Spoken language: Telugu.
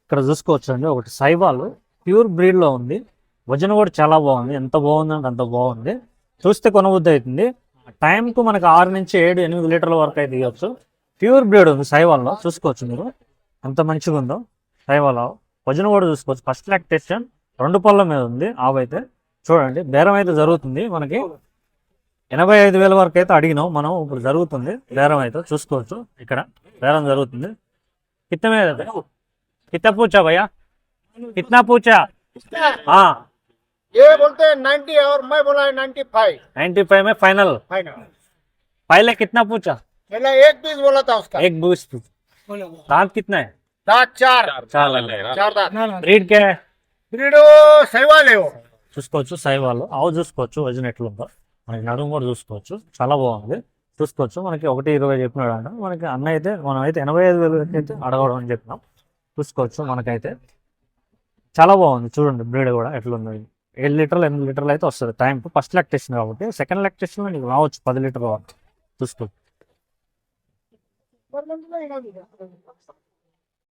ఇక్కడ చూసుకోవచ్చు అండి, ఒకటి సైవాల్ ప్యూర్ బ్రీడ్ లో ఉంది. వజన కూడా చాలా బాగుంది, ఎంత బాగుందంటే అంత బాగుంది. చూస్తే కొనబుద్ధి అవుతుంది. టైంకు మనకు 6 నుంచి 7, 8 లీటర్ల వరకు అయితే ఇవ్వచ్చు. ప్యూర్ బ్రీడ్ ఉంది సైవాల్లో, చూసుకోవచ్చు మీరు ఎంత మంచిగా ఉందో. సైవాల్ ఆవు వజన కూడా చూసుకోవచ్చు. ఫస్ట్ లాక్టేషన్ 2 పళ్ళ మీద ఉంది ఆవు అయితే. చూడండి బేరం అయితే జరుగుతుంది మనకి. 85,000 వరకు అయితే అడిగినాం మనం, ఇప్పుడు జరుగుతుంది బేరం అయితే. చూసుకోవచ్చు ఇక్కడ బేరం జరుగుతుంది. कितना पूछा भैया, कितना पूछा? हाँ ये बोलते हैं 90 और मैं बोला 95 95 में फाइनल। फाइनल। पहले कितना पूछा? पहले एक पीस बोला था उसका। एक बूस। दांत कितना है? दांत चार दांत। ब्रीड क्या है? ब्रीड सहीवाल है वो। చూసుకోవచ్చు సైవాల్ ఆవు. చూసుకోవచ్చు వజన్ ఎట్లుందో. మనకి నడుము కూడా చూసుకోవచ్చు, చాలా బాగుంది. చూసుకోవచ్చు మనకి 1.20 చెప్పినాడు అంట. మనకి అన్న అయితే మనం అయితే 85,000 అయితే అడగడం అని చెప్పినాం. చూసుకోవచ్చు మనకైతే చాలా బాగుంది. చూడండి బ్రీడ్ కూడా ఎట్లుంది. 7 లీటర్లు 8 లీటర్లు అయితే వస్తుంది టైం. ఫస్ట్ లాక్టేషన్ కాబట్టి సెకండ్ లాక్టేషన్లో నీకు రావచ్చు 10 లీటర్ల వరకు. చూసుకోవచ్చు.